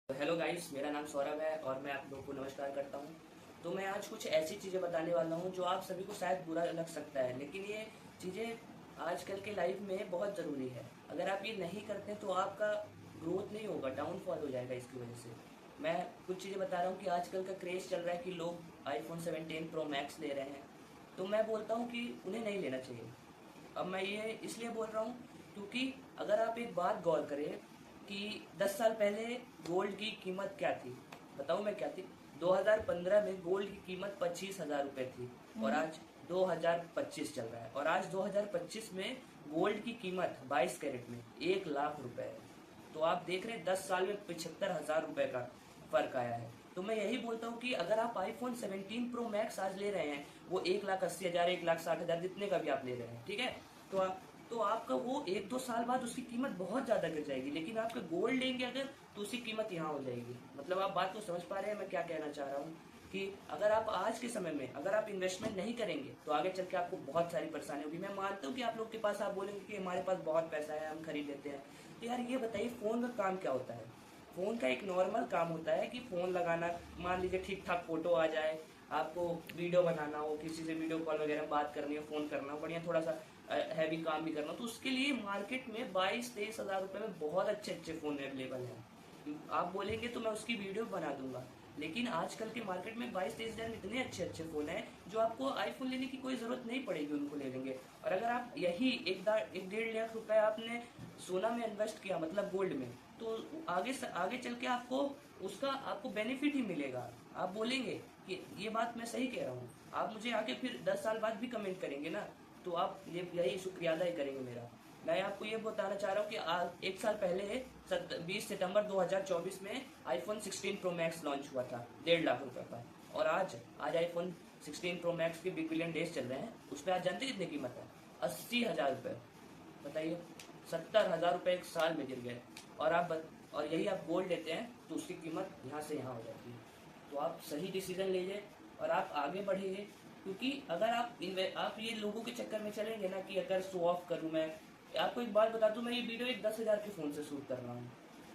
Hello guys, मेरा नाम सौरभ है और मैं आप लोगों को नमस्कार करता हूं। तो मैं आज कुछ ऐसी चीज़ें बताने वाला हूं जो आप सभी को शायद बुरा लग सकता है, लेकिन ये चीज़ें आजकल के लाइफ में बहुत ज़रूरी है। अगर आप ये नहीं करते तो आपका ग्रोथ नहीं होगा, डाउनफॉल हो जाएगा इसकी वजह से। मैं कुछ चीज़ें बता रहा हूँ कि आजकल का क्रेज़ चल रहा है कि लोग आईफोन 17 प्रो मैक्स ले रहे हैं। तो मैं बोलता हूँ कि उन्हें नहीं लेना चाहिए। अब मैं ये इसलिए बोल रहा हूँ क्योंकि अगर आप एक बात गौर करें कि 10 साल पहले गोल्ड की कीमत क्या थी, बताऊँ मैं क्या थी। 2015 में गोल्ड की कीमत 25,000 रुपये थी और आज 2025 चल रहा है, और आज 2025 में गोल्ड की कीमत 22 कैरेट में 1 लाख रुपए है। तो आप देख रहे हैं 10 साल में 75,000 रुपये का फर्क आया है। तो मैं यही बोलता हूँ कि अगर आप आईफोन 17 प्रो मैक्स आज ले रहे हैं, वो 1,80,000 1,60,000 जितने का भी आप ले रहे हैं, ठीक है, तो आपका वो 1-2 साल बाद उसकी कीमत बहुत ज़्यादा गिर जाएगी। लेकिन आपका गोल्ड लेंगे अगर, तो उसकी कीमत यहाँ हो जाएगी। मतलब आप बात को समझ पा रहे हैं मैं क्या कहना चाह रहा हूँ कि अगर आप आज के समय में अगर आप इन्वेस्टमेंट नहीं करेंगे तो आगे चल के आपको बहुत सारी परेशानी होगी। मैं मानता हूँ कि आप लोग के पास, आप बोलेंगे कि हमारे पास बहुत पैसा है, हम खरीद लेते हैं। तो यार ये बताइए, फ़ोन का काम क्या होता है? फ़ोन का एक नॉर्मल काम होता है कि फ़ोन लगाना, मान लीजिए ठीक ठाक फ़ोटो आ जाए, आपको वीडियो बनाना हो, किसी से वीडियो कॉल वगैरह बात करनी हो, फ़ोन करना हो, बढ़िया थोड़ा सा हैवी काम भी करना हो, तो उसके लिए मार्केट में 22-23 हज़ार रुपये में बहुत अच्छे अच्छे फ़ोन अवेलेबल हैं। आप बोलेंगे तो मैं उसकी वीडियो बना दूंगा। लेकिन आजकल के मार्केट में 22-23 हज़ार में इतने अच्छे अच्छे फ़ोन हैं जो आपको आईफोन लेने की कोई ज़रूरत नहीं पड़ेगी, उनको ले लेंगे। और अगर आप यही 1-1.5 लाख रुपए आपने सोना में इन्वेस्ट किया, मतलब गोल्ड में, तो आगे चल के आपको बेनिफिट ही मिलेगा। आप बोलेंगे कि ये बात मैं सही कह रहा हूँ, आप मुझे आके फिर 10 साल बाद भी कमेंट करेंगे ना, तो आप यही शुक्रिया अदा ही करेंगे मेरा। मैं आपको ये बताना चाह रहा हूँ कि आज 1 साल पहले 20 सितंबर 2024 में आईफोन 16 प्रो मैक्स लॉन्च हुआ था 1.5 लाख रुपए का। और आज आईफोन 16 प्रो मैक्स के बिग बिलियन डेज चल रहे हैं, उस पर आज जानते कितनी कीमत है? 80,000 रुपये। बताइए, 70,000 रुपये एक साल में गिर गए। और यही आप गोल्ड लेते हैं तो उसकी कीमत यहाँ से यहाँ हो जाती है। तो आप सही डिसीजन लीजिए और आप आगे बढ़िए। क्योंकि अगर आप ये लोगों के चक्कर में चलेंगे ना कि अगर शो ऑफ करूँ मैं, आपको एक बात बता दूं, मैं ये वीडियो एक 10,000 के फ़ोन से शूट कर रहा हूँ।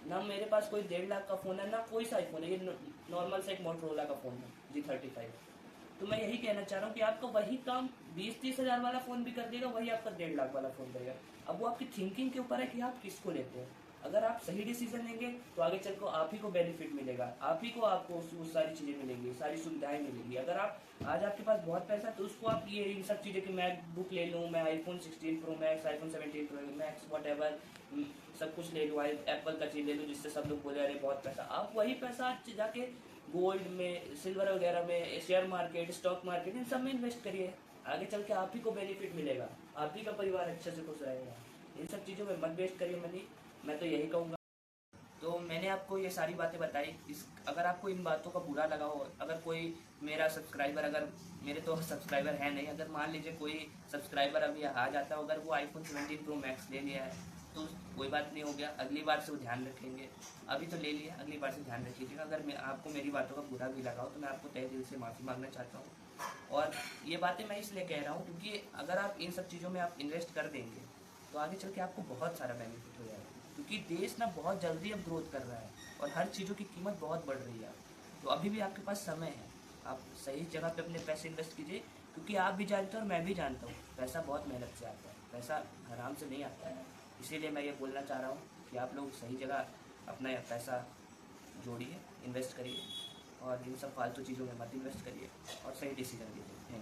ना मेरे पास कोई 1.5 लाख का फ़ोन है, ना कोई सा आईफोन है, ये नॉर्मल से एक मोटरोला का फ़ोन है G35। तो मैं यही कहना चाह रहा हूँ कि आपका वही काम 20-30 हज़ार वाला फ़ोन भी कर देगा, वही आपका 1.5 लाख वाला फ़ोन करेगा। अब वो आपकी थिंकिंग के ऊपर है कि आप किसको लेते हैं। अगर आप सही डिसीजन लेंगे तो आगे चल कर आप ही को बेनिफिट मिलेगा, आप ही को आपको वो सारी चीज़ें मिलेंगी, सारी सुविधाएं मिलेंगी। अगर आज आपके पास बहुत पैसा है तो उसको आप ये इन सब चीज़ें कि मैं बुक ले लूँ, मैं iPhone 16 pro max, iPhone 17 pro max, what ever, सब कुछ ले लूँ, एप्पल का चीज़ ले लूँ जिससे सब लोग बोले अरे बहुत पैसा। आप वही पैसा आज जाके गोल्ड में, सिल्वर वगैरह में, शेयर मार्केट, स्टॉक मार्केट, इन सब में इन्वेस्ट करिए। आगे चल के आप ही को बेनिफिट मिलेगा, आप ही का परिवार अच्छे से खुश रहेगा। इन सब चीज़ों में मत वेस्ट करिए मनी, मैं तो यही कहूँगा। तो मैंने आपको ये सारी बातें बताई। अगर आपको इन बातों का बुरा लगा हो, अगर कोई मेरा सब्सक्राइबर, अगर मेरे तो सब्सक्राइबर है नहीं, अगर मान लीजिए कोई सब्सक्राइबर अभी आ जाता है, अगर वो आईफोन 17 प्रो मैक्स ले लिया है तो कोई बात नहीं, हो गया, अगली बार से वो ध्यान रखेंगे। अभी तो ले लिया, अगली बार से ध्यान रखिएगा। अगर आपको मेरी बातों का बुरा भी लगा हो तो मैं आपको तहे दिल से माफ़ी मांगना चाहता हूँ। और ये बातें मैं इसलिए कह रहा हूँ क्योंकि अगर आप इन सब चीज़ों में आप इन्वेस्ट कर देंगे तो आगे चल के आपको बहुत सारा बेनिफिट हो जाएगा। क्योंकि देश ना बहुत जल्दी अब ग्रोथ कर रहा है और हर चीज़ों की कीमत बहुत बढ़ रही है। तो अभी भी आपके पास समय है, आप सही जगह पे अपने पैसे इन्वेस्ट कीजिए। क्योंकि आप भी जानते हो और मैं भी जानता हूँ, पैसा बहुत मेहनत से आता है, पैसा आराम से नहीं आता है। इसीलिए मैं ये बोलना चाह रहा हूँ कि आप लोग सही जगह अपना पैसा जोड़िए, इन्वेस्ट करिए और इन सब फालतू चीज़ों में मत इन्वेस्ट करिए और सही डिसीजन लीजिए।